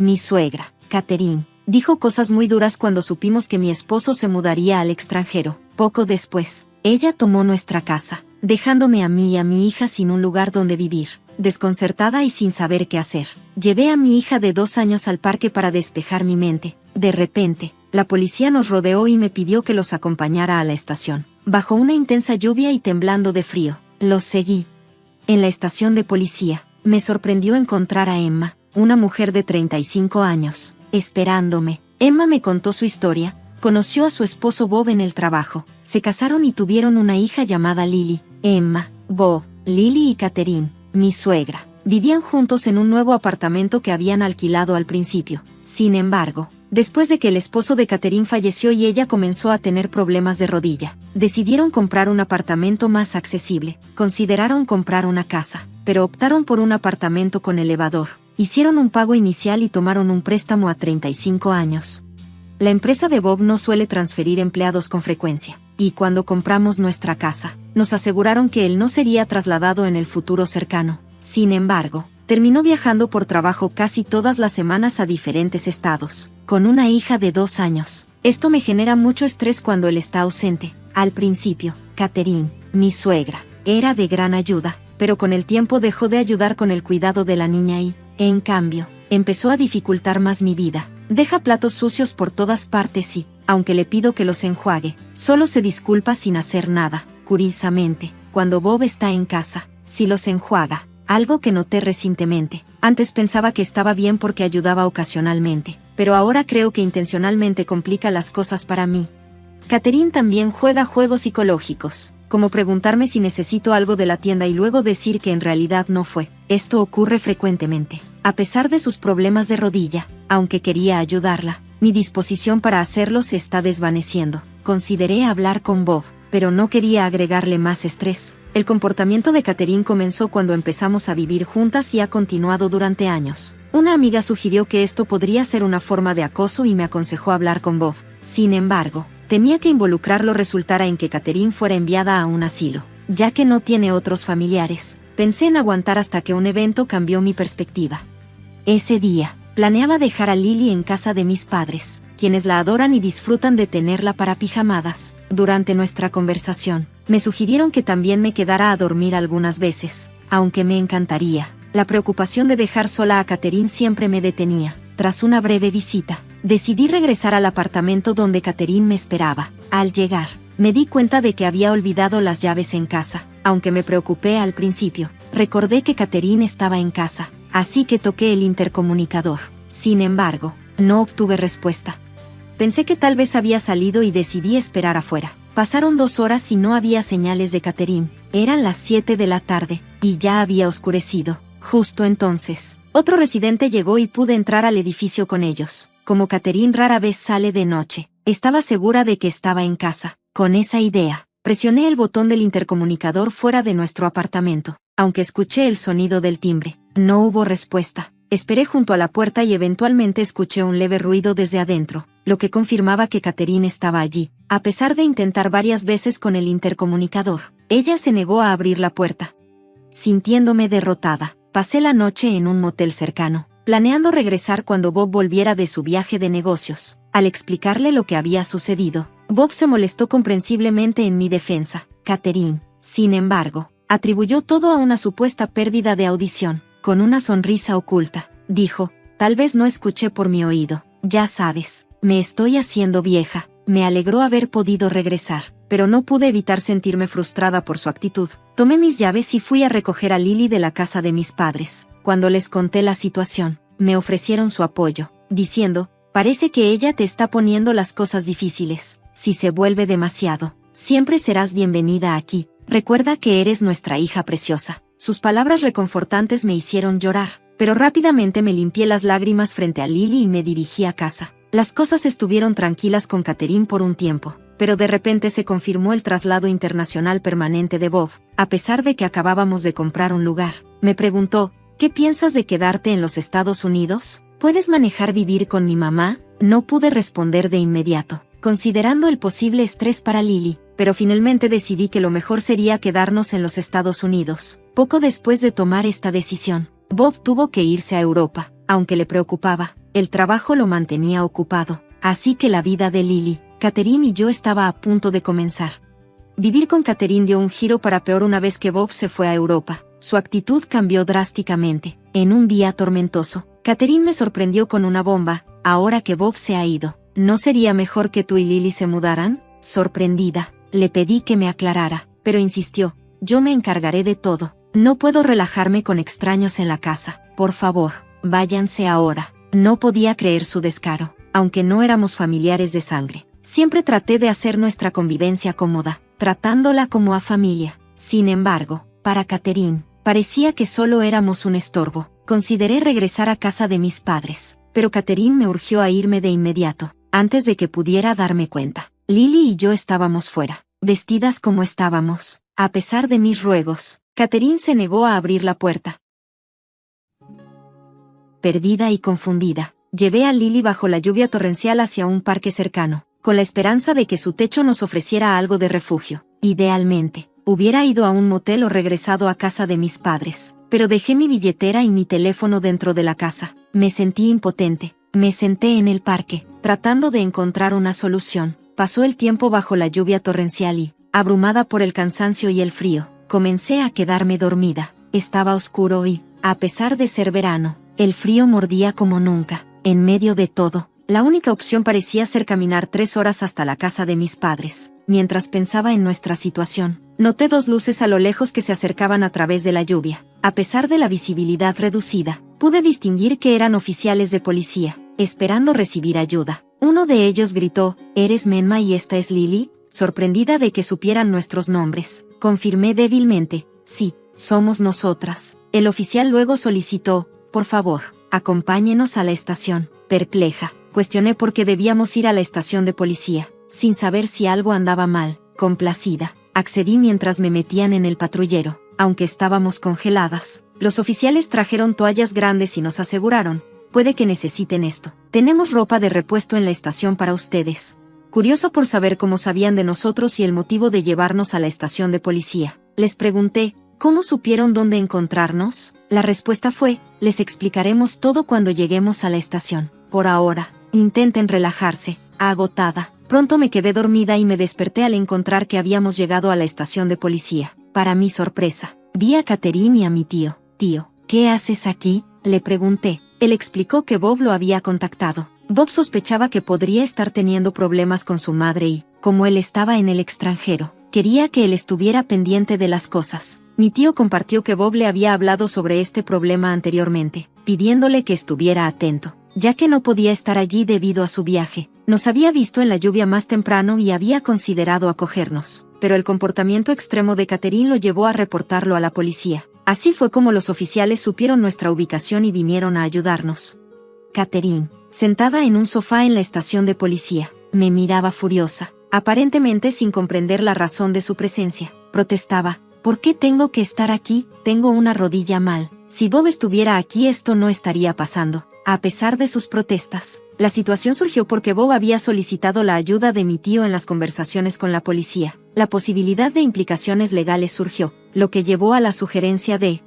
mi suegra, Catherine, dijo cosas muy duras cuando supimos que mi esposo se mudaría al extranjero. Poco después, ella tomó nuestra casa, dejándome a mí y a mi hija sin un lugar donde vivir. Desconcertada y sin saber qué hacer, llevé a mi hija de 2 años al parque para despejar mi mente. De repente, la policía nos rodeó y me pidió que los acompañara a la estación. Bajo una intensa lluvia y temblando de frío, los seguí. En la estación de policía, me sorprendió encontrar a Emma, una mujer de 35 años, esperándome. Emma me contó su historia. Conoció a su esposo Bob en el trabajo. Se casaron y tuvieron una hija llamada Lily. Emma, Bob, Lily y Catherine, mi suegra, vivían juntos en un nuevo apartamento que habían alquilado al principio. Sin embargo, después de que el esposo de Catherine falleció y ella comenzó a tener problemas de rodilla, decidieron comprar un apartamento más accesible. Consideraron comprar una casa, pero optaron por un apartamento con elevador. Hicieron un pago inicial y tomaron un préstamo a 35 años. La empresa de Bob no suele transferir empleados con frecuencia, y cuando compramos nuestra casa, nos aseguraron que él no sería trasladado en el futuro cercano. Sin embargo, terminó viajando por trabajo casi todas las semanas a diferentes estados, con una hija de 2 años. Esto me genera mucho estrés cuando él está ausente. Al principio, Catherine, mi suegra, era de gran ayuda, pero con el tiempo dejó de ayudar con el cuidado de la niña y, en cambio, empezó a dificultar más mi vida. Deja platos sucios por todas partes y, aunque le pido que los enjuague, solo se disculpa sin hacer nada. Curiosamente, cuando Bob está en casa, sí los enjuaga, algo que noté recientemente. Antes pensaba que estaba bien porque ayudaba ocasionalmente, pero ahora creo que intencionalmente complica las cosas para mí. Catherine también juega juegos psicológicos, como preguntarme si necesito algo de la tienda y luego decir que en realidad no fue. Esto ocurre frecuentemente. A pesar de sus problemas de rodilla, aunque quería ayudarla, mi disposición para hacerlo se está desvaneciendo. Consideré hablar con Bob, pero no quería agregarle más estrés. El comportamiento de Catherine comenzó cuando empezamos a vivir juntas y ha continuado durante años. Una amiga sugirió que esto podría ser una forma de acoso y me aconsejó hablar con Bob. Sin embargo, temía que involucrarlo resultara en que Catherine fuera enviada a un asilo, ya que no tiene otros familiares. Pensé en aguantar hasta que un evento cambió mi perspectiva. Ese día, planeaba dejar a Lily en casa de mis padres, quienes la adoran y disfrutan de tenerla para pijamadas. Durante nuestra conversación, me sugirieron que también me quedara a dormir algunas veces, aunque me encantaría. La preocupación de dejar sola a Catherine siempre me detenía. Tras una breve visita, decidí regresar al apartamento donde Catherine me esperaba. Al llegar, me di cuenta de que había olvidado las llaves en casa. Aunque me preocupé al principio, recordé que Catherine estaba en casa, así que toqué el intercomunicador. Sin embargo, no obtuve respuesta. Pensé que tal vez había salido y decidí esperar afuera. Pasaron 2 horas y no había señales de Catherine. Eran las 7 de la tarde, y ya había oscurecido. Justo entonces, otro residente llegó y pude entrar al edificio con ellos. Como Catherine rara vez sale de noche, estaba segura de que estaba en casa. Con esa idea, presioné el botón del intercomunicador fuera de nuestro apartamento. Aunque escuché el sonido del timbre, no hubo respuesta. Esperé junto a la puerta y eventualmente escuché un leve ruido desde adentro, lo que confirmaba que Catherine estaba allí. A pesar de intentar varias veces con el intercomunicador, ella se negó a abrir la puerta. Sintiéndome derrotada, pasé la noche en un motel cercano, planeando regresar cuando Bob volviera de su viaje de negocios. Al explicarle lo que había sucedido, Bob se molestó comprensiblemente en mi defensa. Catherine, sin embargo, atribuyó todo a una supuesta pérdida de audición. Con una sonrisa oculta, dijo, tal vez no escuché por mi oído. Ya sabes, me estoy haciendo vieja. Me alegró haber podido regresar, pero no pude evitar sentirme frustrada por su actitud. Tomé mis llaves y fui a recoger a Lily de la casa de mis padres. Cuando les conté la situación, me ofrecieron su apoyo, diciendo, parece que ella te está poniendo las cosas difíciles. Si se vuelve demasiado, siempre serás bienvenida aquí. Recuerda que eres nuestra hija preciosa. Sus palabras reconfortantes me hicieron llorar, pero rápidamente me limpié las lágrimas frente a Lily y me dirigí a casa. Las cosas estuvieron tranquilas con Catherine por un tiempo, pero de repente se confirmó el traslado internacional permanente de Bob. A pesar de que acabábamos de comprar un lugar, me preguntó, ¿qué piensas de quedarte en los Estados Unidos? ¿Puedes manejar vivir con mi mamá? No pude responder de inmediato, considerando el posible estrés para Lily, pero finalmente decidí que lo mejor sería quedarnos en los Estados Unidos. Poco después de tomar esta decisión, Bob tuvo que irse a Europa. Aunque le preocupaba, el trabajo lo mantenía ocupado, así que la vida de Lily, Catherine y yo estaba a punto de comenzar. Vivir con Catherine dio un giro para peor una vez que Bob se fue a Europa. Su actitud cambió drásticamente. En un día tormentoso, Catherine me sorprendió con una bomba. Ahora que Bob se ha ido, ¿no sería mejor que tú y Lily se mudaran? Sorprendida, le pedí que me aclarara, pero insistió, yo me encargaré de todo. No puedo relajarme con extraños en la casa. Por favor, váyanse ahora. No podía creer su descaro, aunque no éramos familiares de sangre. Siempre traté de hacer nuestra convivencia cómoda, tratándola como a familia. Sin embargo, para Catherine, parecía que solo éramos un estorbo. Consideré regresar a casa de mis padres, pero Catherine me urgió a irme de inmediato, antes de que pudiera darme cuenta. Lily y yo estábamos fuera, vestidas como estábamos. A pesar de mis ruegos, Catherine se negó a abrir la puerta. Perdida y confundida, llevé a Lily bajo la lluvia torrencial hacia un parque cercano, con la esperanza de que su techo nos ofreciera algo de refugio. Idealmente, hubiera ido a un motel o regresado a casa de mis padres, pero dejé mi billetera y mi teléfono dentro de la casa. Me sentí impotente. Me senté en el parque, tratando de encontrar una solución. Pasó el tiempo bajo la lluvia torrencial y, abrumada por el cansancio y el frío, comencé a quedarme dormida. Estaba oscuro y, a pesar de ser verano, el frío mordía como nunca. En medio de todo, la única opción parecía ser caminar 3 horas hasta la casa de mis padres. Mientras pensaba en nuestra situación, noté 2 luces a lo lejos que se acercaban a través de la lluvia. A pesar de la visibilidad reducida, pude distinguir que eran oficiales de policía, esperando recibir ayuda. Uno de ellos gritó, ¿eres Menma y esta es Lily? Sorprendida de que supieran nuestros nombres, confirmé débilmente, sí, somos nosotras. El oficial luego solicitó, por favor, acompáñenos a la estación. Perpleja, cuestioné por qué debíamos ir a la estación de policía, sin saber si algo andaba mal. Complacida, accedí mientras me metían en el patrullero. Aunque estábamos congeladas, los oficiales trajeron toallas grandes y nos aseguraron, puede que necesiten esto. Tenemos ropa de repuesto en la estación para ustedes. Curioso por saber cómo sabían de nosotros y el motivo de llevarnos a la estación de policía, les pregunté, ¿cómo supieron dónde encontrarnos? La respuesta fue, les explicaremos todo cuando lleguemos a la estación. Por ahora, intenten relajarse. Agotada, pronto me quedé dormida y me desperté al encontrar que habíamos llegado a la estación de policía. Para mi sorpresa, vi a Catherine y a mi tío. Tío, ¿qué haces aquí? Le pregunté. Él explicó que Bob lo había contactado. Bob sospechaba que podría estar teniendo problemas con su madre y, como él estaba en el extranjero, quería que él estuviera pendiente de las cosas. Mi tío compartió que Bob le había hablado sobre este problema anteriormente, pidiéndole que estuviera atento, ya que no podía estar allí debido a su viaje. Nos había visto en la lluvia más temprano y había considerado acogernos, pero el comportamiento extremo de Catherine lo llevó a reportarlo a la policía. Así fue como los oficiales supieron nuestra ubicación y vinieron a ayudarnos. Catherine, sentada en un sofá en la estación de policía, me miraba furiosa, aparentemente sin comprender la razón de su presencia. Protestaba, ¿por qué tengo que estar aquí? Tengo una rodilla mal. Si Bob estuviera aquí esto no estaría pasando. A pesar de sus protestas, la situación surgió porque Bob había solicitado la ayuda de mi tío en las conversaciones con la policía. La posibilidad de implicaciones legales surgió, lo que llevó a la sugerencia de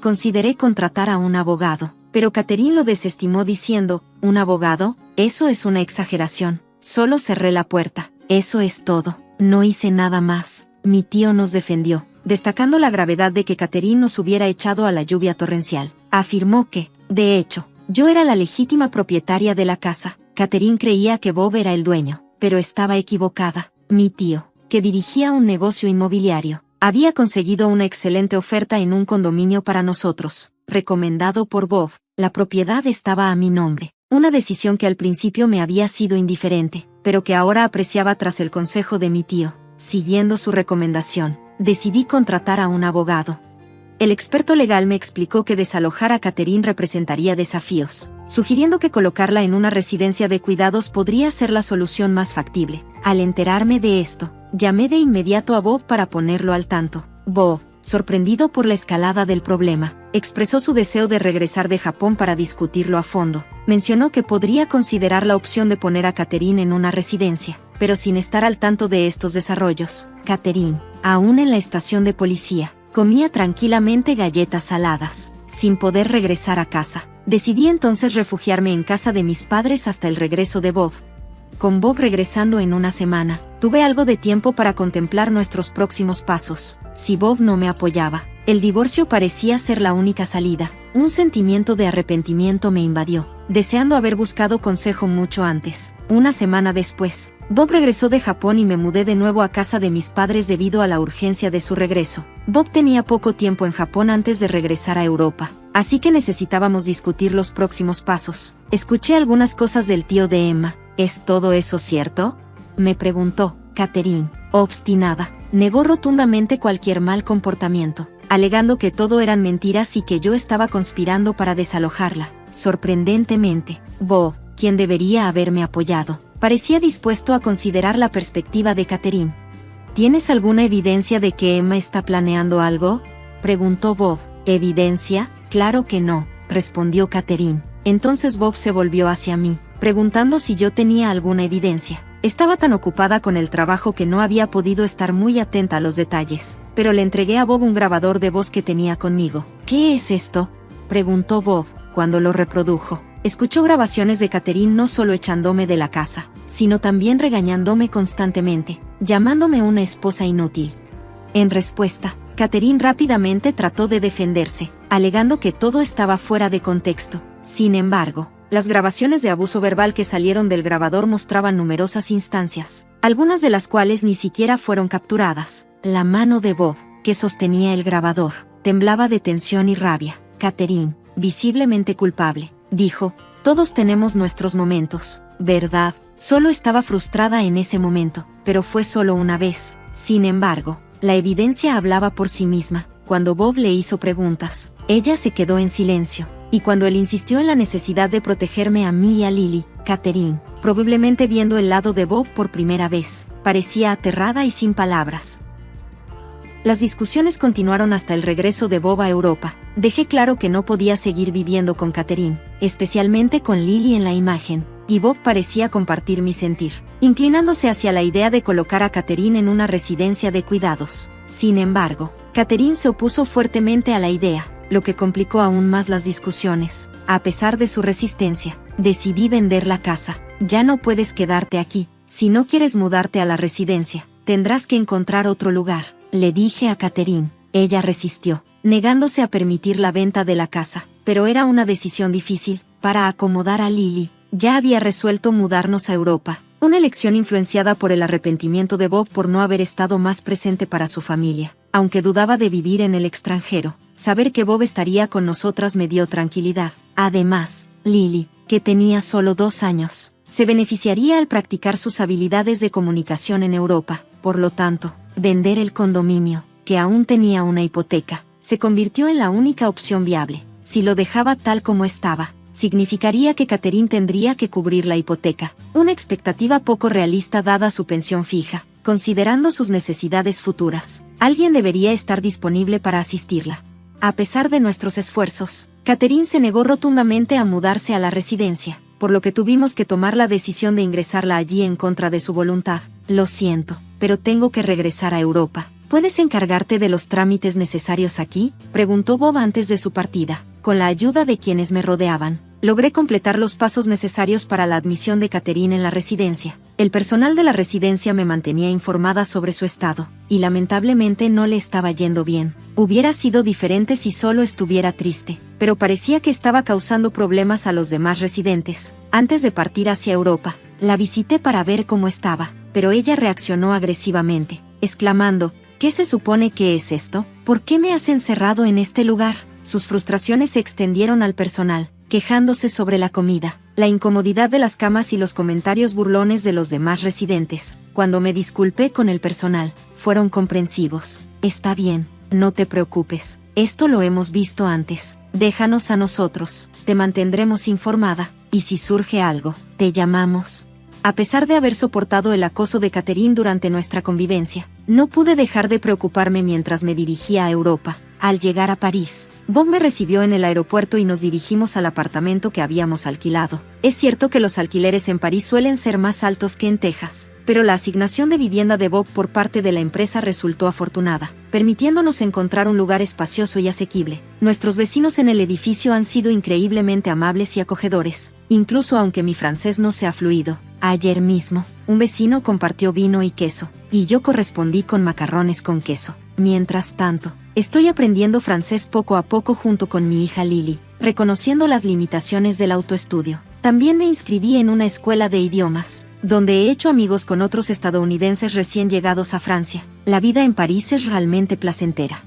consideré contratar a un abogado, pero Catherine lo desestimó diciendo, ¿un abogado? Eso es una exageración. Solo cerré la puerta. Eso es todo. No hice nada más. Mi tío nos defendió, destacando la gravedad de que Catherine nos hubiera echado a la lluvia torrencial. Afirmó que, de hecho, yo era la legítima propietaria de la casa. Catherine creía que Bob era el dueño, pero estaba equivocada. Mi tío, que dirigía un negocio inmobiliario, había conseguido una excelente oferta en un condominio para nosotros, recomendado por Bob. La propiedad estaba a mi nombre, una decisión que al principio me había sido indiferente, pero que ahora apreciaba tras el consejo de mi tío. Siguiendo su recomendación, decidí contratar a un abogado. El experto legal me explicó que desalojar a Catherine representaría desafíos, sugiriendo que colocarla en una residencia de cuidados podría ser la solución más factible. Al enterarme de esto, llamé de inmediato a Bob para ponerlo al tanto. Bob, sorprendido por la escalada del problema, expresó su deseo de regresar de Japón para discutirlo a fondo. Mencionó que podría considerar la opción de poner a Catherine en una residencia, pero sin estar al tanto de estos desarrollos. Catherine, aún en la estación de policía, comía tranquilamente galletas saladas. sin poder regresar a casa. Decidí entonces refugiarme en casa de mis padres hasta el regreso de Bob. Con Bob regresando en una semana, tuve algo de tiempo para contemplar nuestros próximos pasos. Si Bob no me apoyaba, el divorcio parecía ser la única salida. Un sentimiento de arrepentimiento me invadió, deseando haber buscado consejo mucho antes. Una semana después, Bob regresó de Japón y me mudé de nuevo a casa de mis padres debido a la urgencia de su regreso. Bob tenía poco tiempo en Japón antes de regresar a Europa, así que necesitábamos discutir los próximos pasos. Escuché algunas cosas del tío de Emma. ¿Es todo eso cierto?, me preguntó. Catherine, obstinada, negó rotundamente cualquier mal comportamiento, alegando que todo eran mentiras y que yo estaba conspirando para desalojarla. Sorprendentemente, Bob, quien debería haberme apoyado, parecía dispuesto a considerar la perspectiva de Catherine. ¿Tienes alguna evidencia de que Emma está planeando algo?, preguntó Bob. ¿Evidencia? Claro que no, respondió Catherine. Entonces Bob se volvió hacia mí, preguntando si yo tenía alguna evidencia. Estaba tan ocupada con el trabajo que no había podido estar muy atenta a los detalles, pero le entregué a Bob un grabador de voz que tenía conmigo. ¿Qué es esto?, preguntó Bob. Cuando lo reprodujo, escuchó grabaciones de Catherine no solo echándome de la casa, sino también regañándome constantemente, llamándome una esposa inútil. En respuesta, Catherine rápidamente trató de defenderse, alegando que todo estaba fuera de contexto. Sin embargo, las grabaciones de abuso verbal que salieron del grabador mostraban numerosas instancias, algunas de las cuales ni siquiera fueron capturadas. La mano de Bob, que sostenía el grabador, temblaba de tensión y rabia. Catherine, visiblemente culpable, dijo: todos tenemos nuestros momentos, ¿verdad? Solo estaba frustrada en ese momento, pero fue solo una vez. Sin embargo, la evidencia hablaba por sí misma. Cuando Bob le hizo preguntas, ella se quedó en silencio. Y cuando él insistió en la necesidad de protegerme a mí y a Lily, Catherine, probablemente viendo el lado de Bob por primera vez, parecía aterrada y sin palabras. Las discusiones continuaron hasta el regreso de Bob a Europa. Dejé claro que no podía seguir viviendo con Catherine, especialmente con Lily en la imagen, y Bob parecía compartir mi sentir, inclinándose hacia la idea de colocar a Catherine en una residencia de cuidados. Sin embargo, Catherine se opuso fuertemente a la idea, lo que complicó aún más las discusiones. A pesar de su resistencia, decidí vender la casa. Ya no puedes quedarte aquí. Si no quieres mudarte a la residencia, tendrás que encontrar otro lugar, le dije a Catherine. Ella resistió, negándose a permitir la venta de la casa, pero era una decisión difícil. Para acomodar a Lily, ya había resuelto mudarnos a Europa, una elección influenciada por el arrepentimiento de Bob por no haber estado más presente para su familia. Aunque dudaba de vivir en el extranjero, saber que Bob estaría con nosotras me dio tranquilidad. Además, Lily, que tenía solo 2 años, se beneficiaría al practicar sus habilidades de comunicación en Europa. Por lo tanto, vender el condominio, que aún tenía una hipoteca, se convirtió en la única opción viable. Si lo dejaba tal como estaba, significaría que Catherine tendría que cubrir la hipoteca, una expectativa poco realista dada su pensión fija. Considerando sus necesidades futuras, alguien debería estar disponible para asistirla. A pesar de nuestros esfuerzos, Catherine se negó rotundamente a mudarse a la residencia, por lo que tuvimos que tomar la decisión de ingresarla allí en contra de su voluntad. Lo siento, pero tengo que regresar a Europa. ¿Puedes encargarte de los trámites necesarios aquí?, preguntó Bob antes de su partida. Con la ayuda de quienes me rodeaban, logré completar los pasos necesarios para la admisión de Catherine en la residencia. El personal de la residencia me mantenía informada sobre su estado, y lamentablemente no le estaba yendo bien. Hubiera sido diferente si solo estuviera triste, pero parecía que estaba causando problemas a los demás residentes. Antes de partir hacia Europa, la visité para ver cómo estaba, pero ella reaccionó agresivamente, exclamando: ¿qué se supone que es esto? ¿Por qué me has encerrado en este lugar? Sus frustraciones se extendieron al personal, quejándose sobre la comida, la incomodidad de las camas y los comentarios burlones de los demás residentes. Cuando me disculpé con el personal, fueron comprensivos. Está bien, no te preocupes, esto lo hemos visto antes. Déjanos a nosotros, te mantendremos informada, y si surge algo, te llamamos. A pesar de haber soportado el acoso de Catherine durante nuestra convivencia, no pude dejar de preocuparme mientras me dirigía a Europa. Al llegar a París, Bob me recibió en el aeropuerto y nos dirigimos al apartamento que habíamos alquilado. Es cierto que los alquileres en París suelen ser más altos que en Texas, pero la asignación de vivienda de Bob por parte de la empresa resultó afortunada, permitiéndonos encontrar un lugar espacioso y asequible. Nuestros vecinos en el edificio han sido increíblemente amables y acogedores, incluso aunque mi francés no sea fluido. Ayer mismo, un vecino compartió vino y queso, y yo correspondí con macarrones con queso. Mientras tanto, estoy aprendiendo francés poco a poco junto con mi hija Lily, reconociendo las limitaciones del autoestudio. También me inscribí en una escuela de idiomas, donde he hecho amigos con otros estadounidenses recién llegados a Francia. La vida en París es realmente placentera.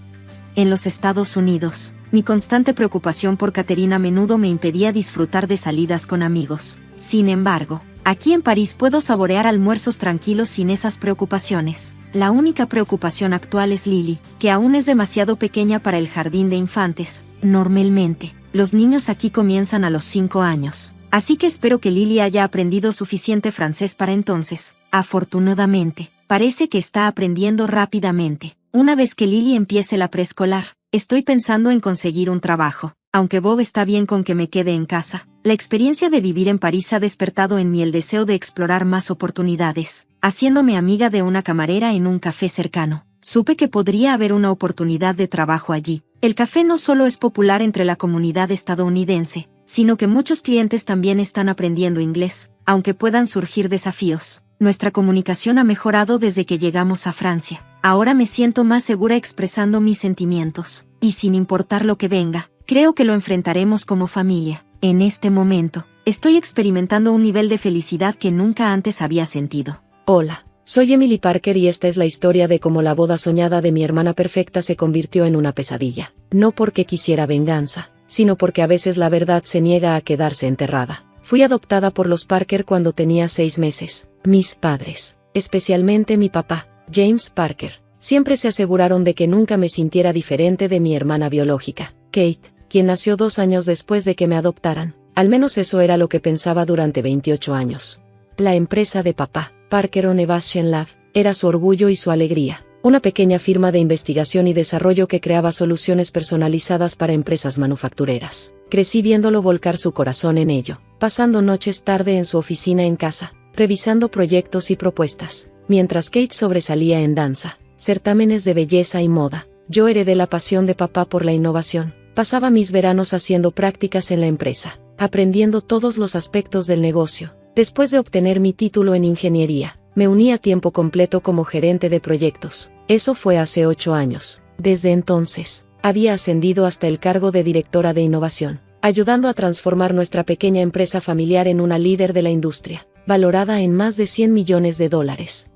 En los Estados Unidos, mi constante preocupación por Catherine a menudo me impedía disfrutar de salidas con amigos. Sin embargo, aquí en París puedo saborear almuerzos tranquilos sin esas preocupaciones. La única preocupación actual es Lily, que aún es demasiado pequeña para el jardín de infantes. Normalmente, los niños aquí comienzan a los 5 años. Así que espero que Lily haya aprendido suficiente francés para entonces. Afortunadamente, parece que está aprendiendo rápidamente. Una vez que Lily empiece la preescolar, estoy pensando en conseguir un trabajo. Aunque Bob está bien con que me quede en casa, la experiencia de vivir en París ha despertado en mí el deseo de explorar más oportunidades. Haciéndome amiga de una camarera en un café cercano, supe que podría haber una oportunidad de trabajo allí. El café no solo es popular entre la comunidad estadounidense, sino que muchos clientes también están aprendiendo inglés, aunque puedan surgir desafíos. Nuestra comunicación ha mejorado desde que llegamos a Francia. Ahora me siento más segura expresando mis sentimientos, y sin importar lo que venga, creo que lo enfrentaremos como familia. En este momento, estoy experimentando un nivel de felicidad que nunca antes había sentido. Hola, soy Emily Parker y esta es la historia de cómo la boda soñada de mi hermana perfecta se convirtió en una pesadilla. No porque quisiera venganza, sino porque a veces la verdad se niega a quedarse enterrada. Fui adoptada por los Parker cuando tenía 6 meses. Mis padres, especialmente mi papá, James Parker, siempre se aseguraron de que nunca me sintiera diferente de mi hermana biológica, Kate, quien nació 2 años después de que me adoptaran. Al menos eso era lo que pensaba durante 28 años. La empresa de papá, Parker Innovation Lab, era su orgullo y su alegría. Una pequeña firma de investigación y desarrollo que creaba soluciones personalizadas para empresas manufactureras. Crecí viéndolo volcar su corazón en ello, pasando noches tarde en su oficina en casa, revisando proyectos y propuestas. Mientras Kate sobresalía en danza, certámenes de belleza y moda, yo heredé la pasión de papá por la innovación. Pasaba mis veranos haciendo prácticas en la empresa, aprendiendo todos los aspectos del negocio. Después de obtener mi título en ingeniería, me uní a tiempo completo como gerente de proyectos. Eso fue hace 8 años. Desde entonces, había ascendido hasta el cargo de directora de innovación, ayudando a transformar nuestra pequeña empresa familiar en una líder de la industria, valorada en más de $100 millones.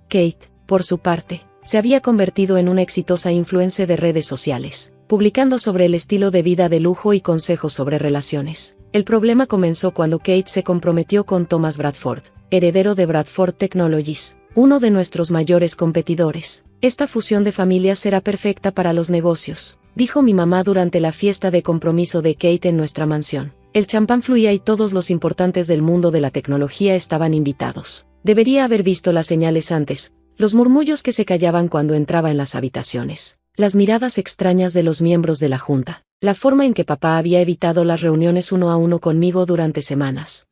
Kate, por su parte, se había convertido en una exitosa influencer de redes sociales, publicando sobre el estilo de vida de lujo y consejos sobre relaciones. El problema comenzó cuando Kate se comprometió con Thomas Bradford, heredero de Bradford Technologies, uno de nuestros mayores competidores. Esta fusión de familias será perfecta para los negocios, dijo mi mamá durante la fiesta de compromiso de Kate en nuestra mansión. El champán fluía y todos los importantes del mundo de la tecnología estaban invitados. Debería haber visto las señales antes, los murmullos que se callaban cuando entraba en las habitaciones, las miradas extrañas de los miembros de la junta, la forma en que papá había evitado las reuniones uno a uno conmigo durante semanas.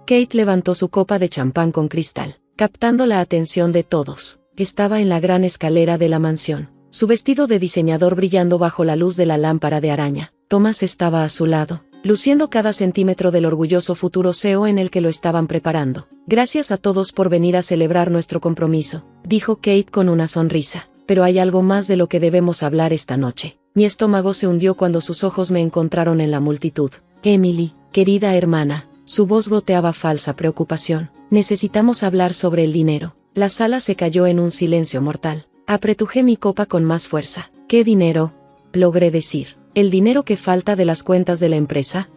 Kate levantó su copa de champán con cristal, captando la atención de todos. Estaba en la gran escalera de la mansión, su vestido de diseñador brillando bajo la luz de la lámpara de araña. Thomas estaba a su lado, luciendo cada centímetro del orgulloso futuro CEO en el que lo estaban preparando. Gracias a todos por venir a celebrar nuestro compromiso, dijo Kate con una sonrisa. Pero hay algo más de lo que debemos hablar esta noche. Mi estómago se hundió cuando sus ojos me encontraron en la multitud. Emily, querida hermana, su voz goteaba falsa preocupación. Necesitamos hablar sobre el dinero. La sala se cayó en un silencio mortal. Apretujé mi copa con más fuerza. ¿Qué dinero? Logré decir. ¿El dinero que falta de las cuentas de la empresa?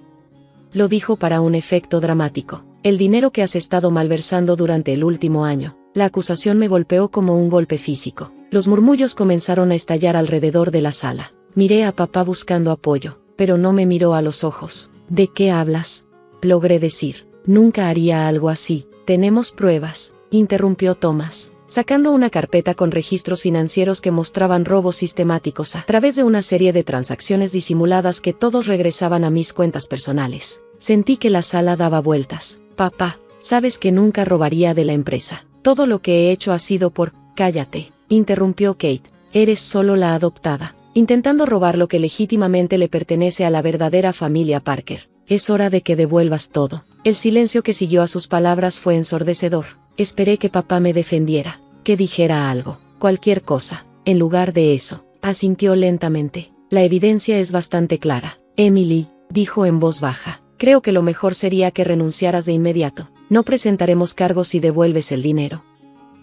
Lo dijo para un efecto dramático. El dinero que has estado malversando durante el último año. La acusación me golpeó como un golpe físico. Los murmullos comenzaron a estallar alrededor de la sala. Miré a papá buscando apoyo, pero no me miró a los ojos. ¿De qué hablas? Logré decir. Nunca haría algo así. Tenemos pruebas, interrumpió Thomas. sacando una carpeta con registros financieros que mostraban robos sistemáticos a través de una serie de transacciones disimuladas que todos regresaban a mis cuentas personales. Sentí que la sala daba vueltas. Papá, sabes que nunca robaría de la empresa. Todo lo que he hecho ha sido por... Cállate, interrumpió Kate. Eres solo la adoptada, intentando robar lo que legítimamente le pertenece a la verdadera familia Parker. Es hora de que devuelvas todo. El silencio que siguió a sus palabras fue ensordecedor. Esperé que papá me defendiera, que dijera algo, cualquier cosa. En lugar de eso, asintió lentamente. La evidencia es bastante clara. Emily, dijo en voz baja, creo que lo mejor sería que renunciaras de inmediato. No presentaremos cargos si devuelves el dinero.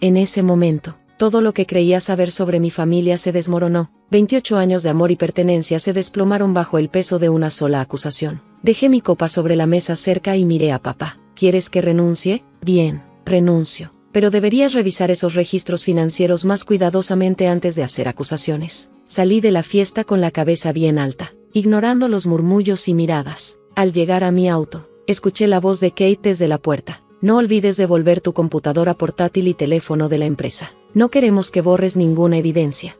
En ese momento, todo lo que creía saber sobre mi familia se desmoronó. 28 años de amor y pertenencia se desplomaron bajo el peso de una sola acusación. Dejé mi copa sobre la mesa cerca y miré a papá. ¿Quieres que renuncie? Bien, renuncio. Pero deberías revisar esos registros financieros más cuidadosamente antes de hacer acusaciones. Salí de la fiesta con la cabeza bien alta, ignorando los murmullos y miradas. Al llegar a mi auto, escuché la voz de Kate desde la puerta. No olvides devolver tu computadora portátil y teléfono de la empresa. No queremos que borres ninguna evidencia.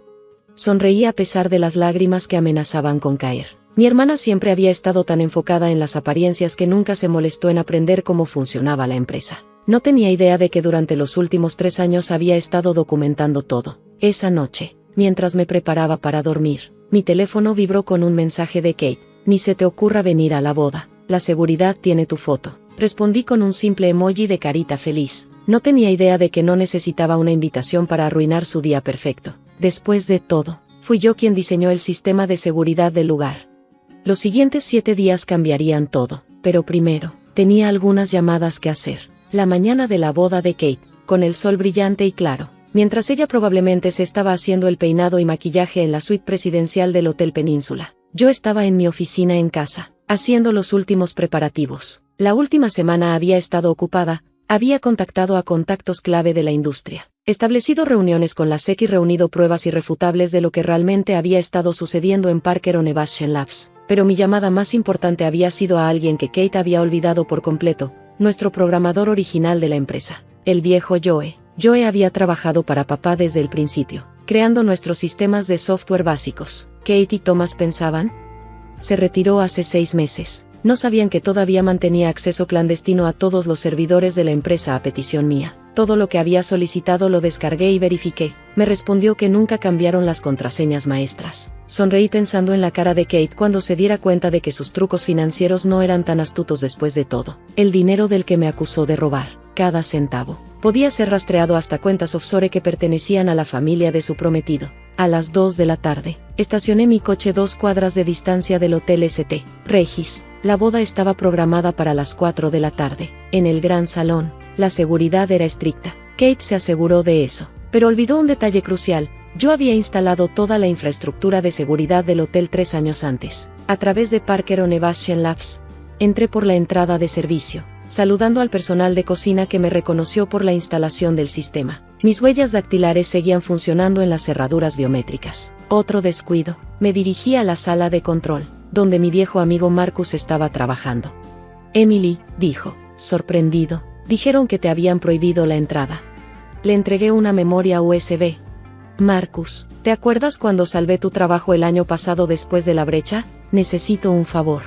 Sonreí a pesar de las lágrimas que amenazaban con caer. Mi hermana siempre había estado tan enfocada en las apariencias que nunca se molestó en aprender cómo funcionaba la empresa. No tenía idea de que durante los últimos 3 años había estado documentando todo. Esa noche, mientras me preparaba para dormir, mi teléfono vibró con un mensaje de Kate. Ni se te ocurra venir a la boda. La seguridad tiene tu foto. Respondí con un simple emoji de carita feliz. No tenía idea de que no necesitaba una invitación para arruinar su día perfecto. Después de todo, fui yo quien diseñó el sistema de seguridad del lugar. Los siguientes 7 días cambiarían todo, pero primero, tenía algunas llamadas que hacer. La mañana de la boda de Kate, con el sol brillante y claro, mientras ella probablemente se estaba haciendo el peinado y maquillaje en la suite presidencial del Hotel Península. Yo estaba en mi oficina en casa, haciendo los últimos preparativos. La última semana había estado ocupada, había contactado a contactos clave de la industria, establecido reuniones con la SEC y reunido pruebas irrefutables de lo que realmente había estado sucediendo en Parker Innovation Labs. Pero mi llamada más importante había sido a alguien que Kate había olvidado por completo, nuestro programador original de la empresa, el viejo Joe. Joe había trabajado para papá desde el principio, creando nuestros sistemas de software básicos. Kate y Thomas pensaban. Se retiró hace 6 meses. No sabían que todavía mantenía acceso clandestino a todos los servidores de la empresa a petición mía. Todo lo que había solicitado lo descargué y verifiqué. Me respondió que nunca cambiaron las contraseñas maestras. Sonreí pensando en la cara de Kate cuando se diera cuenta de que sus trucos financieros no eran tan astutos después de todo. El dinero del que me acusó de robar, cada centavo, podía ser rastreado hasta cuentas offshore que pertenecían a la familia de su prometido. A las 2 de la tarde, estacioné mi coche 2 cuadras de distancia del Hotel St. Regis. La boda estaba programada para las 4 de la tarde. En el gran salón, la seguridad era estricta. Kate se aseguró de eso, pero olvidó un detalle crucial. Yo había instalado toda la infraestructura de seguridad del hotel 3 años antes, a través de Parker Innovation Labs. Entré por la entrada de servicio, saludando al personal de cocina que me reconoció por la instalación del sistema. Mis huellas dactilares seguían funcionando en las cerraduras biométricas. Otro descuido. Me dirigí a la sala de control, donde mi viejo amigo Marcus estaba trabajando. Emily, dijo, sorprendido, dijeron que te habían prohibido la entrada. Le entregué una memoria USB. Marcus, ¿te acuerdas cuando salvé tu trabajo el año pasado después de la brecha? Necesito un favor.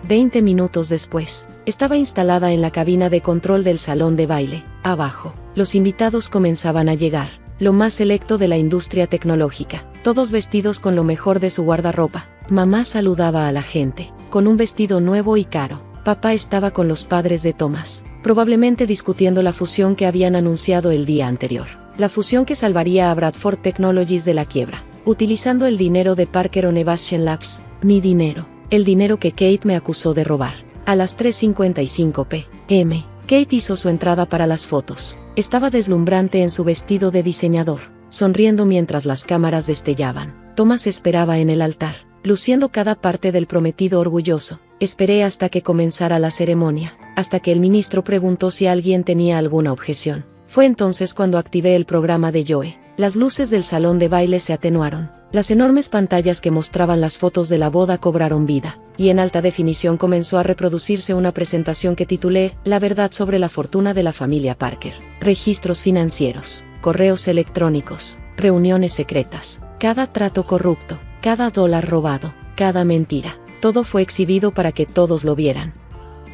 20 minutos después, estaba instalada en la cabina de control del salón de baile. Abajo, los invitados comenzaban a llegar, lo más selecto de la industria tecnológica, todos vestidos con lo mejor de su guardarropa. Mamá saludaba a la gente, con un vestido nuevo y caro. Papá estaba con los padres de Thomas, probablemente discutiendo la fusión que habían anunciado el día anterior. La fusión que salvaría a Bradford Technologies de la quiebra, utilizando el dinero de Parker Innovation Labs, mi dinero. El dinero que Kate me acusó de robar. A las 3:55 p.m., Kate hizo su entrada para las fotos. Estaba deslumbrante en su vestido de diseñador, sonriendo mientras las cámaras destellaban. Thomas esperaba en el altar, luciendo cada parte del prometido orgulloso. Esperé hasta que comenzara la ceremonia, hasta que el ministro preguntó si alguien tenía alguna objeción. Fue entonces cuando activé el programa de Joe. Las luces del salón de baile se atenuaron. Las enormes pantallas que mostraban las fotos de la boda cobraron vida, y en alta definición comenzó a reproducirse una presentación que titulé La verdad sobre la fortuna de la familia Parker. Registros financieros, correos electrónicos, reuniones secretas, cada trato corrupto, cada dólar robado, cada mentira. Todo fue exhibido para que todos lo vieran.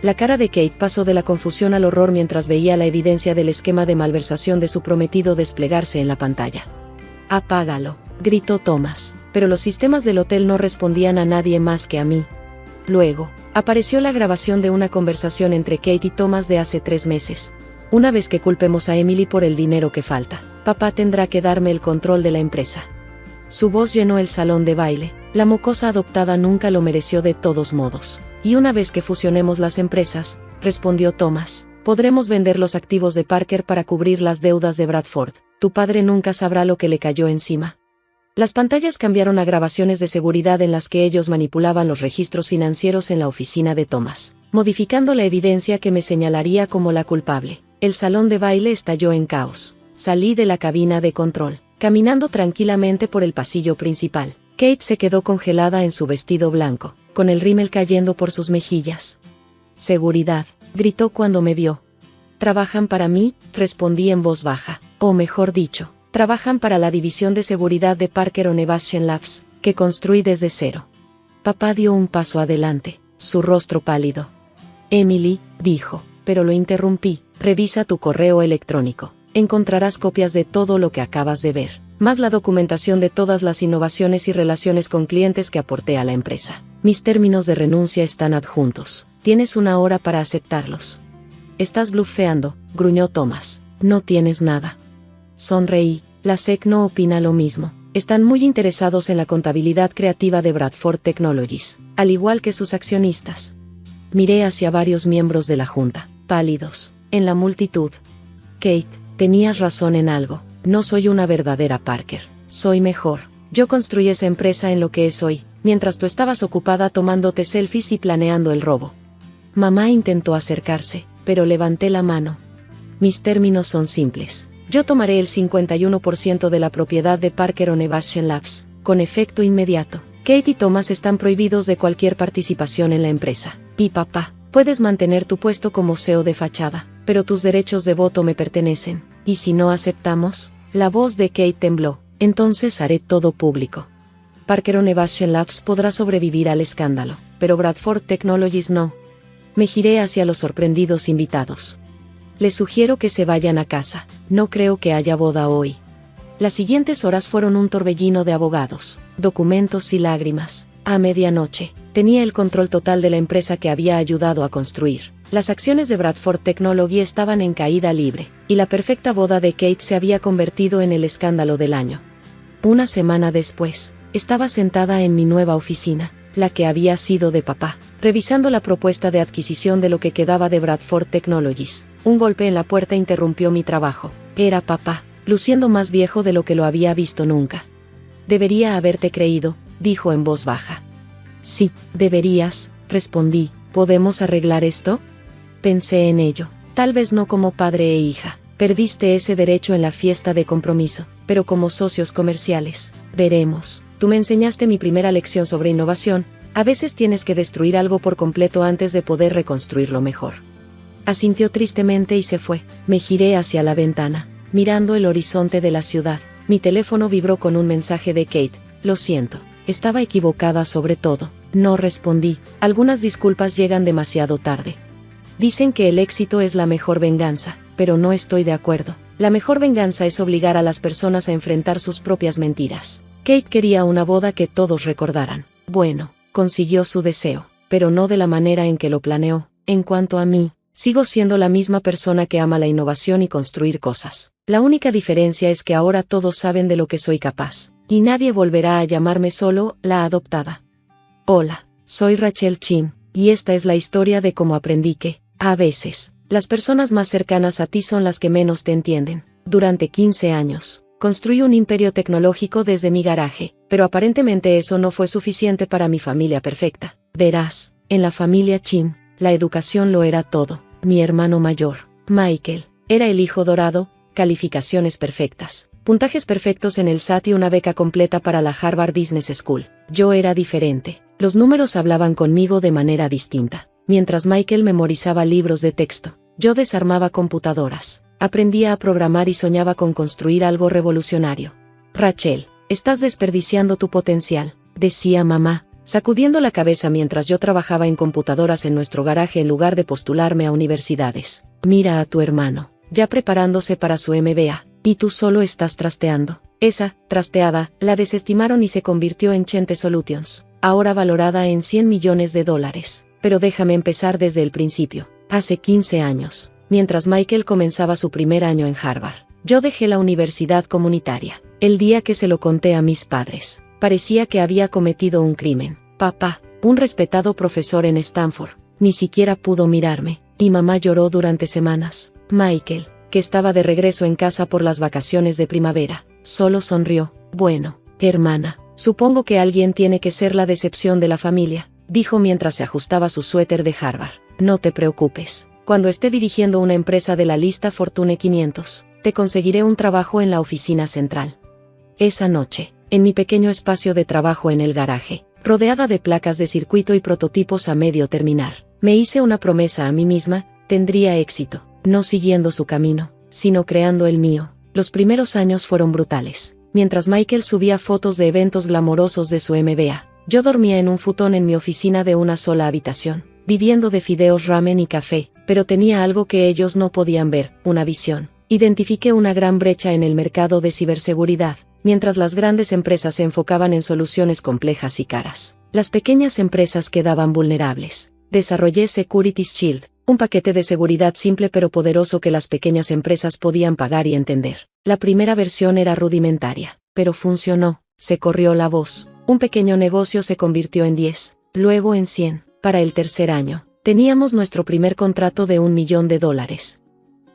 La cara de Kate pasó de la confusión al horror mientras veía la evidencia del esquema de malversación de su prometido desplegarse en la pantalla. «Apágalo», gritó Thomas, pero los sistemas del hotel no respondían a nadie más que a mí. Luego, apareció la grabación de una conversación entre Kate y Thomas de hace 3 meses. Una vez que culpemos a Emily por el dinero que falta, papá tendrá que darme el control de la empresa. Su voz llenó el salón de baile. La mocosa adoptada nunca lo mereció de todos modos. Y una vez que fusionemos las empresas, respondió Thomas, podremos vender los activos de Parker para cubrir las deudas de Bradford. Tu padre nunca sabrá lo que le cayó encima. Las pantallas cambiaron a grabaciones de seguridad en las que ellos manipulaban los registros financieros en la oficina de Thomas, modificando la evidencia que me señalaría como la culpable. El salón de baile estalló en caos. Salí de la cabina de control, caminando tranquilamente por el pasillo principal. Kate se quedó congelada en su vestido blanco, con el rímel cayendo por sus mejillas. «Seguridad», gritó cuando me vio. «Trabajan para mí», respondí en voz baja, o mejor dicho, trabajan para la división de seguridad de Parker Innovation Labs, que construí desde cero. Papá dio un paso adelante, su rostro pálido. «Emily», dijo, pero lo interrumpí, «revisa tu correo electrónico. Encontrarás copias de todo lo que acabas de ver, más la documentación de todas las innovaciones y relaciones con clientes que aporté a la empresa. Mis términos de renuncia están adjuntos. Tienes 1 hora para aceptarlos». «Estás blufeando», gruñó Thomas. «No tienes nada». Sonreí. La SEC no opina lo mismo. Están muy interesados en la contabilidad creativa de Bradford Technologies, al igual que sus accionistas. Miré hacia varios miembros de la junta, pálidos, en la multitud. «Kate, tenías razón en algo. No soy una verdadera Parker. Soy mejor. Yo construí esa empresa en lo que es hoy, mientras tú estabas ocupada tomándote selfies y planeando el robo». Mamá intentó acercarse, pero levanté la mano. «Mis términos son simples. Yo tomaré el 51% de la propiedad de Parker Innovation Labs, con efecto inmediato. Kate y Thomas están prohibidos de cualquier participación en la empresa. Y papá, puedes mantener tu puesto como CEO de fachada, pero tus derechos de voto me pertenecen. Y si no aceptamos», la voz de Kate tembló, «entonces haré todo público. Parker Innovation Labs podrá sobrevivir al escándalo, pero Bradford Technologies no». Me giré hacia los sorprendidos invitados. «Les sugiero que se vayan a casa. No creo que haya boda hoy». Las siguientes horas fueron un torbellino de abogados, documentos y lágrimas. A medianoche, tenía el control total de la empresa que había ayudado a construir. Las acciones de Bradford Technology estaban en caída libre, y la perfecta boda de Kate se había convertido en el escándalo del año. Una semana después, estaba sentada en mi nueva oficina, la que había sido de papá, revisando la propuesta de adquisición de lo que quedaba de Bradford Technologies. Un golpe en la puerta interrumpió mi trabajo. Era papá, luciendo más viejo de lo que lo había visto nunca. «Debería haberte creído», dijo en voz baja. «Sí, deberías», respondí. «¿Podemos arreglar esto?». Pensé en ello. Tal vez no como padre e hija. Perdiste ese derecho en la fiesta de compromiso, pero como socios comerciales. Veremos. Tú me enseñaste mi primera lección sobre innovación. A veces tienes que destruir algo por completo antes de poder reconstruirlo mejor. Asintió tristemente y se fue. Me giré hacia la ventana, mirando el horizonte de la ciudad. Mi teléfono vibró con un mensaje de Kate. «Lo siento. Estaba equivocada sobre todo». No respondí. «Algunas disculpas llegan demasiado tarde. Dicen que el éxito es la mejor venganza, pero no estoy de acuerdo. La mejor venganza es obligar a las personas a enfrentar sus propias mentiras». Kate quería una boda que todos recordaran. Bueno, consiguió su deseo, pero no de la manera en que lo planeó. En cuanto a mí, sigo siendo la misma persona que ama la innovación y construir cosas. La única diferencia es que ahora todos saben de lo que soy capaz, y nadie volverá a llamarme solo la adoptada. Hola, soy Rachel Chin, y esta es la historia de cómo aprendí que, a veces, las personas más cercanas a ti son las que menos te entienden. Durante 15 años, construí un imperio tecnológico desde mi garaje, pero aparentemente eso no fue suficiente para mi familia perfecta. Verás, en la familia Chin, la educación lo era todo. Mi hermano mayor, Michael, era el hijo dorado, calificaciones perfectas, puntajes perfectos en el SAT y una beca completa para la Harvard Business School. Yo era diferente. Los números hablaban conmigo de manera distinta. Mientras Michael memorizaba libros de texto, yo desarmaba computadoras, aprendía a programar y soñaba con construir algo revolucionario. Rachel, estás desperdiciando tu potencial, decía mamá, sacudiendo la cabeza mientras yo trabajaba en computadoras en nuestro garaje en lugar de postularme a universidades. Mira a tu hermano, ya preparándose para su MBA, y tú solo estás trasteando. Esa trasteada la desestimaron y se convirtió en Chente Solutions, ahora valorada en $100 millones. Pero déjame empezar desde el principio. Hace 15 años, mientras Michael comenzaba su primer año en Harvard, yo dejé la universidad comunitaria. El día que se lo conté a mis padres, parecía que había cometido un crimen. Papá, un respetado profesor en Stanford, ni siquiera pudo mirarme, y mamá lloró durante semanas. Michael, que estaba de regreso en casa por las vacaciones de primavera, solo sonrió. Bueno, hermana, supongo que alguien tiene que ser la decepción de la familia, dijo mientras se ajustaba su suéter de Harvard. No te preocupes, cuando esté dirigiendo una empresa de la lista Fortune 500, te conseguiré un trabajo en la oficina central. Esa noche, en mi pequeño espacio de trabajo en el garaje, rodeada de placas de circuito y prototipos a medio terminar, me hice una promesa a mí misma: tendría éxito, no siguiendo su camino, sino creando el mío. Los primeros años fueron brutales. Mientras Michael subía fotos de eventos glamorosos de su MBA, yo dormía en un futón en mi oficina de una sola habitación, viviendo de fideos, ramen y café, pero tenía algo que ellos no podían ver, una visión. Identifiqué una gran brecha en el mercado de ciberseguridad. Mientras las grandes empresas se enfocaban en soluciones complejas y caras, las pequeñas empresas quedaban vulnerables. Desarrollé Security Shield, un paquete de seguridad simple pero poderoso que las pequeñas empresas podían pagar y entender. La primera versión era rudimentaria, pero funcionó. Se corrió la voz. Un pequeño negocio se convirtió en 10, luego en 100. Para el tercer año, teníamos nuestro primer contrato de $1 millón.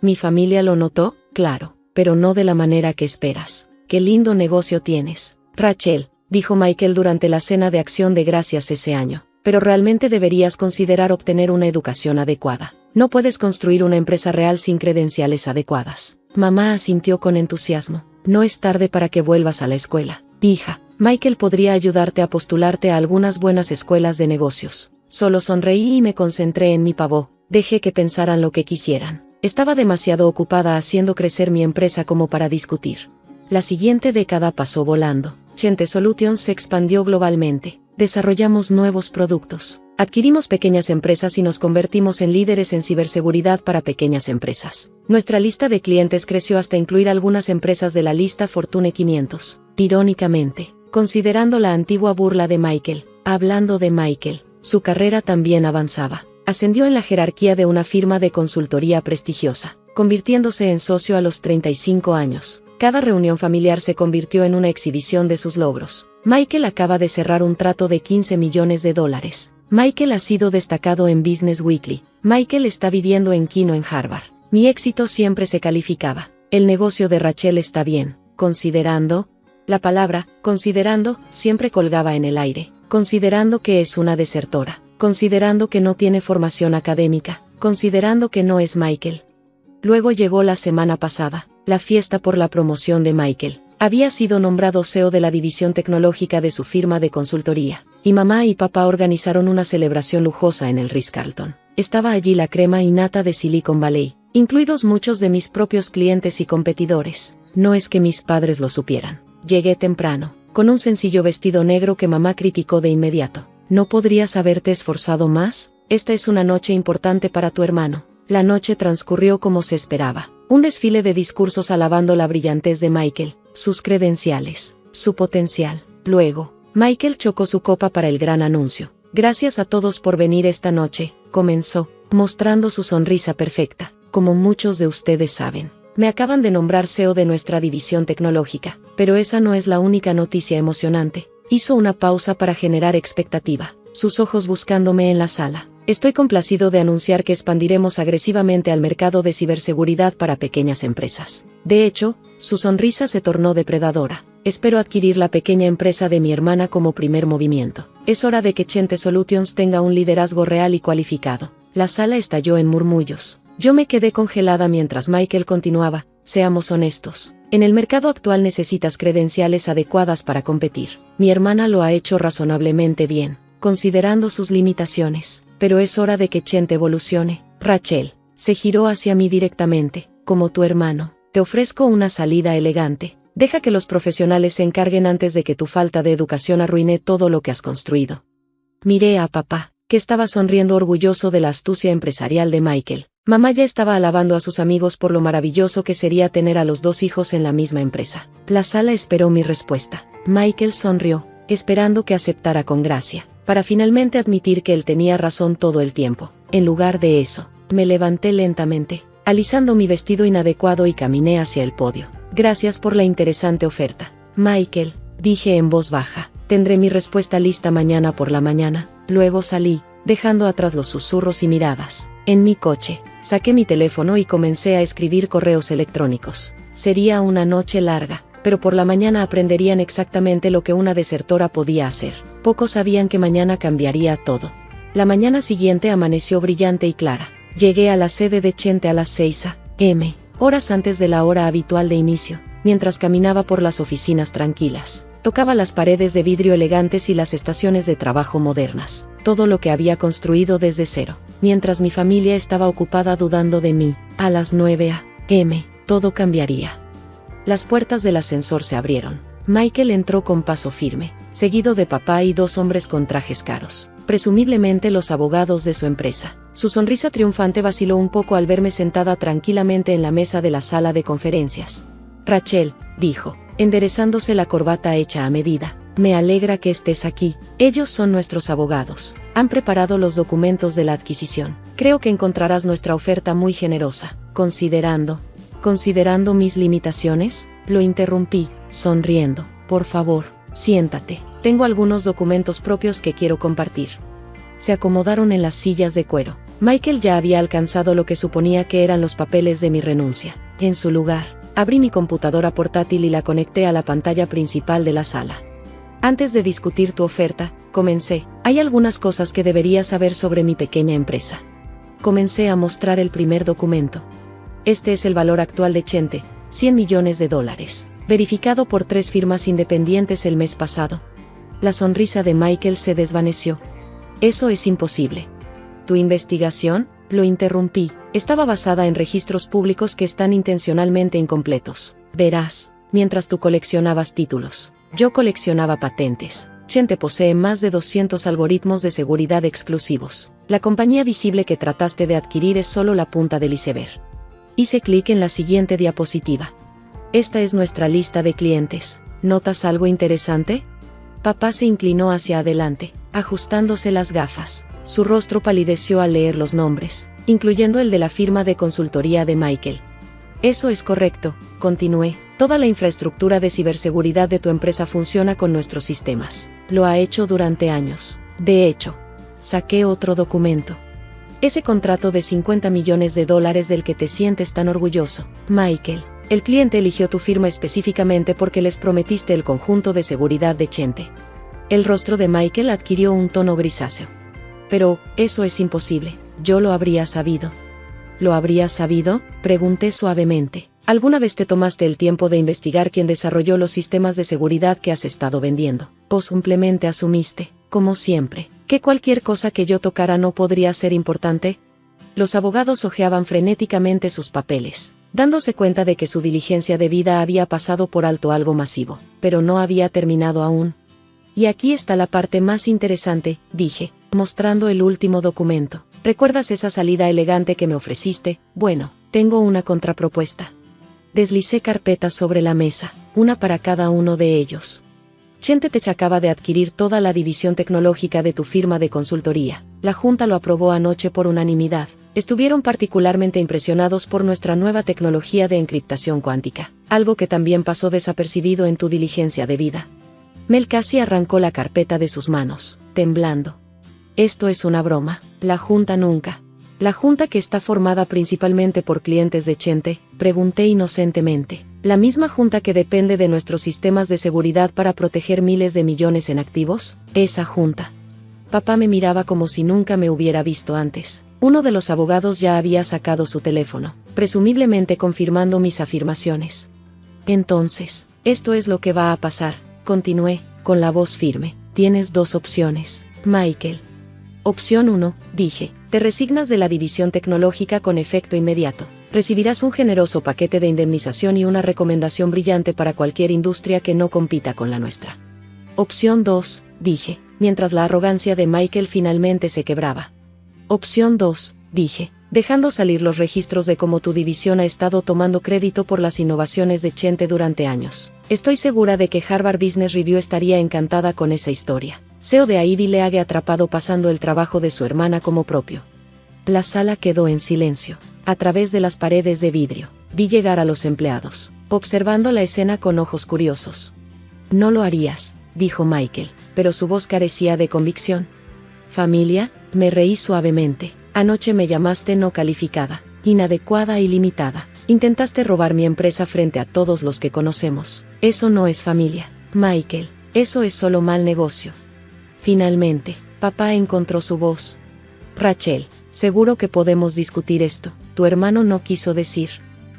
Mi familia lo notó, claro, pero no de la manera que esperas. ¡Qué lindo negocio tienes, Rachel!, dijo Michael durante la cena de acción de gracias ese año. Pero realmente deberías considerar obtener una educación adecuada. No puedes construir una empresa real sin credenciales adecuadas. Mamá asintió con entusiasmo. No es tarde para que vuelvas a la escuela, hija. Michael podría ayudarte a postularte a algunas buenas escuelas de negocios. Solo sonreí y me concentré en mi pavó. Dejé que pensaran lo que quisieran. Estaba demasiado ocupada haciendo crecer mi empresa como para discutir. La siguiente década pasó volando. Chente Solutions se expandió globalmente. Desarrollamos nuevos productos. Adquirimos pequeñas empresas y nos convertimos en líderes en ciberseguridad para pequeñas empresas. Nuestra lista de clientes creció hasta incluir algunas empresas de la lista Fortune 500. Irónicamente, considerando la antigua burla de Michael, hablando de Michael, su carrera también avanzaba. Ascendió en la jerarquía de una firma de consultoría prestigiosa, convirtiéndose en socio a los 35 años. Cada reunión familiar se convirtió en una exhibición de sus logros. Michael acaba de cerrar un trato de $15 millones. Michael ha sido destacado en Business Weekly. Michael está viviendo en Kino en Harvard. Mi éxito siempre se calificaba. El negocio de Rachel está bien, considerando. La palabra, considerando, siempre colgaba en el aire. Considerando que es una desertora. Considerando que no tiene formación académica. Considerando que no es Michael. Luego llegó la semana pasada, la fiesta por la promoción de Michael. Había sido nombrado CEO de la división tecnológica de su firma de consultoría, y mamá y papá organizaron una celebración lujosa en el Ritz-Carlton. Estaba allí la crema y nata de Silicon Valley, incluidos muchos de mis propios clientes y competidores. No es que mis padres lo supieran. Llegué temprano, con un sencillo vestido negro que mamá criticó de inmediato. ¿No podrías haberte esforzado más? Esta es una noche importante para tu hermano. La noche transcurrió como se esperaba. Un desfile de discursos alabando la brillantez de Michael, sus credenciales, su potencial. Luego, Michael chocó su copa para el gran anuncio. Gracias a todos por venir esta noche, comenzó, mostrando su sonrisa perfecta. Como muchos de ustedes saben, me acaban de nombrar CEO de nuestra división tecnológica, pero esa no es la única noticia emocionante. Hizo una pausa para generar expectativa, sus ojos buscándome en la sala. Estoy complacido de anunciar que expandiremos agresivamente al mercado de ciberseguridad para pequeñas empresas. De hecho, su sonrisa se tornó depredadora. Espero adquirir la pequeña empresa de mi hermana como primer movimiento. Es hora de que Chente Solutions tenga un liderazgo real y cualificado. La sala estalló en murmullos. Yo me quedé congelada mientras Michael continuaba. Seamos honestos. En el mercado actual necesitas credenciales adecuadas para competir. Mi hermana lo ha hecho razonablemente bien, considerando sus limitaciones, pero es hora de que Chente evolucione. Rachel se giró hacia mí directamente. Como tu hermano, te ofrezco una salida elegante. Deja que los profesionales se encarguen antes de que tu falta de educación arruine todo lo que has construido. Miré a papá, que estaba sonriendo orgulloso de la astucia empresarial de Michael. Mamá ya estaba alabando a sus amigos por lo maravilloso que sería tener a los dos hijos en la misma empresa. La sala esperó mi respuesta. Michael sonrió, esperando que aceptara con gracia, para finalmente admitir que él tenía razón todo el tiempo. En lugar de eso, me levanté lentamente, alisando mi vestido inadecuado y caminé hacia el podio. Gracias por la interesante oferta, Michael, dije en voz baja. Tendré mi respuesta lista mañana por la mañana. Luego salí, dejando atrás los susurros y miradas. En mi coche, saqué mi teléfono y comencé a escribir correos electrónicos. Sería una noche larga, pero por la mañana aprenderían exactamente lo que una desertora podía hacer. Pocos sabían que mañana cambiaría todo. La mañana siguiente amaneció brillante y clara. Llegué a la sede de Chente a las 6 a.m., horas antes de la hora habitual de inicio. Mientras caminaba por las oficinas tranquilas, tocaba las paredes de vidrio elegantes y las estaciones de trabajo modernas, todo lo que había construido desde cero, mientras mi familia estaba ocupada dudando de mí. A las 9 a.m., todo cambiaría. Las puertas del ascensor se abrieron. Michael entró con paso firme, seguido de papá y dos hombres con trajes caros, presumiblemente los abogados de su empresa. Su sonrisa triunfante vaciló un poco al verme sentada tranquilamente en la mesa de la sala de conferencias. Rachel, dijo, enderezándose la corbata hecha a medida, me alegra que estés aquí. Ellos son nuestros abogados. Han preparado los documentos de la adquisición. Creo que encontrarás nuestra oferta muy generosa. ¿Considerando mis limitaciones? Lo interrumpí, sonriendo. Por favor, siéntate. Tengo algunos documentos propios que quiero compartir. Se acomodaron en las sillas de cuero. Michael ya había alcanzado lo que suponía que eran los papeles de mi renuncia. En su lugar, abrí mi computadora portátil y la conecté a la pantalla principal de la sala. Antes de discutir tu oferta, comencé. Hay algunas cosas que deberías saber sobre mi pequeña empresa. Comencé a mostrar el primer documento. Este es el valor actual de Chente, $100 millones, verificado por 3 firmas independientes el mes pasado. La sonrisa de Michael se desvaneció. Eso es imposible. ¿Tu investigación? Lo interrumpí. Estaba basada en registros públicos que están intencionalmente incompletos. Verás, mientras tú coleccionabas títulos, yo coleccionaba patentes. Chente posee más de 200 algoritmos de seguridad exclusivos. La compañía visible que trataste de adquirir es solo la punta del iceberg. Hice clic en la siguiente diapositiva. Esta es nuestra lista de clientes. ¿Notas algo interesante? Papá se inclinó hacia adelante, ajustándose las gafas. Su rostro palideció al leer los nombres, incluyendo el de la firma de consultoría de Michael. Eso es correcto, continué. Toda la infraestructura de ciberseguridad de tu empresa funciona con nuestros sistemas. Lo ha hecho durante años. De hecho, saqué otro documento. Ese contrato de $50 millones del que te sientes tan orgulloso. Michael, el cliente eligió tu firma específicamente porque les prometiste el conjunto de seguridad de Chente. El rostro de Michael adquirió un tono grisáceo. Pero, eso es imposible. Yo lo habría sabido. ¿Lo habrías sabido? Pregunté suavemente. ¿Alguna vez te tomaste el tiempo de investigar quién desarrolló los sistemas de seguridad que has estado vendiendo? ¿O simplemente asumiste, como siempre, que cualquier cosa que yo tocara no podría ser importante? Los abogados hojeaban frenéticamente sus papeles, dándose cuenta de que su diligencia debida había pasado por alto algo masivo, pero no había terminado aún. Y aquí está la parte más interesante, dije, mostrando el último documento. ¿Recuerdas esa salida elegante que me ofreciste? Bueno, tengo una contrapropuesta. Deslicé carpetas sobre la mesa, una para cada uno de ellos. Chente Tech acaba de adquirir toda la división tecnológica de tu firma de consultoría. La Junta lo aprobó anoche por unanimidad. Estuvieron particularmente impresionados por nuestra nueva tecnología de encriptación cuántica, algo que también pasó desapercibido en tu diligencia debida. Mel casi arrancó la carpeta de sus manos, temblando. Esto es una broma. La Junta nunca. La Junta, que está formada principalmente por clientes de Chente, pregunté inocentemente. ¿La misma Junta que depende de nuestros sistemas de seguridad para proteger miles de millones en activos? Esa Junta. Papá me miraba como si nunca me hubiera visto antes. Uno de los abogados ya había sacado su teléfono, presumiblemente confirmando mis afirmaciones. Entonces, esto es lo que va a pasar, continué, con la voz firme. Tienes dos opciones, Michael. Opción 1, dije, te resignas de la división tecnológica con efecto inmediato. Recibirás un generoso paquete de indemnización y una recomendación brillante para cualquier industria que no compita con la nuestra. Opción 2, dije, mientras la arrogancia de Michael finalmente se quebraba. Opción 2, dije, dejando salir los registros de cómo tu división ha estado tomando crédito por las innovaciones de Chente durante años. Estoy segura de que Harvard Business Review estaría encantada con esa historia. CEO de Ivy League atrapado pasando el trabajo de su hermana como propio. La sala quedó en silencio. A través de las paredes de vidrio, vi llegar a los empleados, observando la escena con ojos curiosos. No lo harías, dijo Michael, pero su voz carecía de convicción. Familia, me reí suavemente. Anoche me llamaste no calificada, inadecuada y limitada. Intentaste robar mi empresa frente a todos los que conocemos. Eso no es familia, Michael. Eso es solo mal negocio. Finalmente, papá encontró su voz. Rachel, seguro que podemos discutir esto. Tu hermano no quiso decir.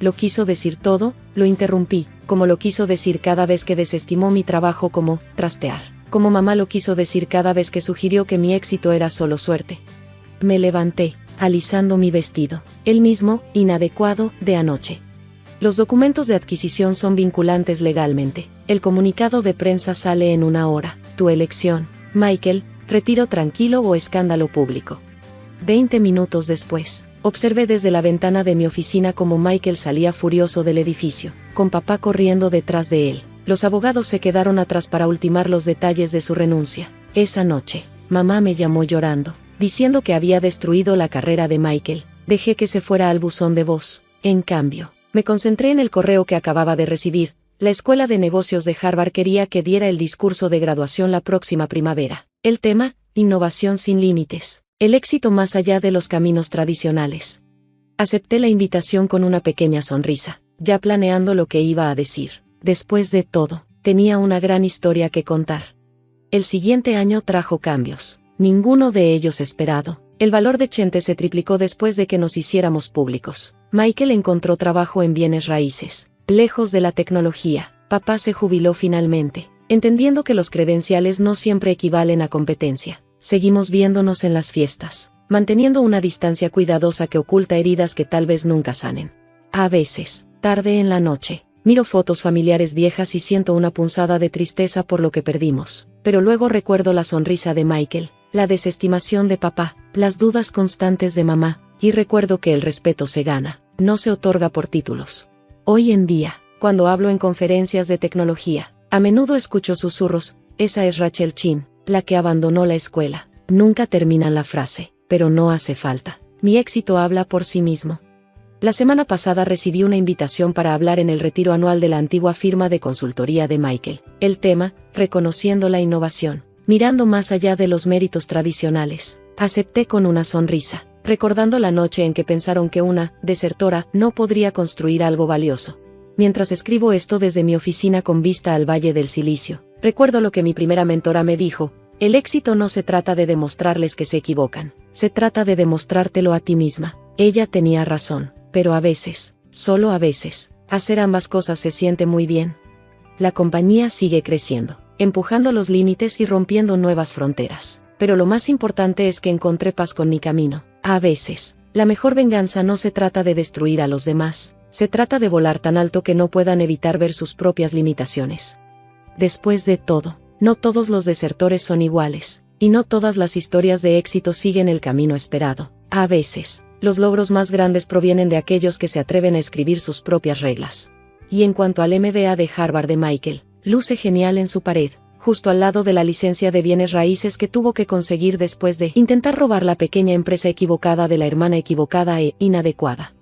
Lo quiso decir todo, lo interrumpí, como lo quiso decir cada vez que desestimó mi trabajo como trastear. Como mamá lo quiso decir cada vez que sugirió que mi éxito era solo suerte. Me levanté, alisando mi vestido, el mismo, inadecuado, de anoche. Los documentos de adquisición son vinculantes legalmente. El comunicado de prensa sale en 1 hora. Tu elección, Michael, retiro tranquilo o escándalo público. 20 minutos después, observé desde la ventana de mi oficina cómo Michael salía furioso del edificio, con papá corriendo detrás de él. Los abogados se quedaron atrás para ultimar los detalles de su renuncia. Esa noche, mamá me llamó llorando, diciendo que había destruido la carrera de Michael. Dejé que se fuera al buzón de voz. En cambio, me concentré en el correo que acababa de recibir. La Escuela de Negocios de Harvard quería que diera el discurso de graduación la próxima primavera. El tema, innovación sin límites. El éxito más allá de los caminos tradicionales. Acepté la invitación con una pequeña sonrisa, ya planeando lo que iba a decir. Después de todo, tenía una gran historia que contar. El siguiente año trajo cambios, ninguno de ellos esperado. El valor de Chente se triplicó después de que nos hiciéramos públicos. Michael encontró trabajo en bienes raíces, lejos de la tecnología. Papá se jubiló finalmente, entendiendo que los credenciales no siempre equivalen a competencia. Seguimos viéndonos en las fiestas, manteniendo una distancia cuidadosa que oculta heridas que tal vez nunca sanen. A veces, tarde en la noche, miro fotos familiares viejas y siento una punzada de tristeza por lo que perdimos, pero luego recuerdo la sonrisa de Michael, la desestimación de papá, las dudas constantes de mamá, y recuerdo que el respeto se gana, no se otorga por títulos. Hoy en día, cuando hablo en conferencias de tecnología, a menudo escucho susurros, esa es Rachel Chin, la que abandonó la escuela. Nunca terminan la frase, pero no hace falta. Mi éxito habla por sí mismo. La semana pasada recibí una invitación para hablar en el retiro anual de la antigua firma de consultoría de Michael. El tema, reconociendo la innovación, mirando más allá de los méritos tradicionales. Acepté con una sonrisa, recordando la noche en que pensaron que una desertora no podría construir algo valioso. Mientras escribo esto desde mi oficina con vista al Valle del Silicio, recuerdo lo que mi primera mentora me dijo: el éxito no se trata de demostrarles que se equivocan, se trata de demostrártelo a ti misma. Ella tenía razón, pero a veces, solo a veces, hacer ambas cosas se siente muy bien. La compañía sigue creciendo, empujando los límites y rompiendo nuevas fronteras, pero lo más importante es que encontré paz con mi camino. A veces, la mejor venganza no se trata de destruir a los demás, se trata de volar tan alto que no puedan evitar ver sus propias limitaciones. Después de todo, no todos los desertores son iguales, y no todas las historias de éxito siguen el camino esperado. A veces, los logros más grandes provienen de aquellos que se atreven a escribir sus propias reglas. Y en cuanto al MBA de Harvard de Michael, luce genial en su pared, justo al lado de la licencia de bienes raíces que tuvo que conseguir después de intentar robar la pequeña empresa equivocada de la hermana equivocada e inadecuada.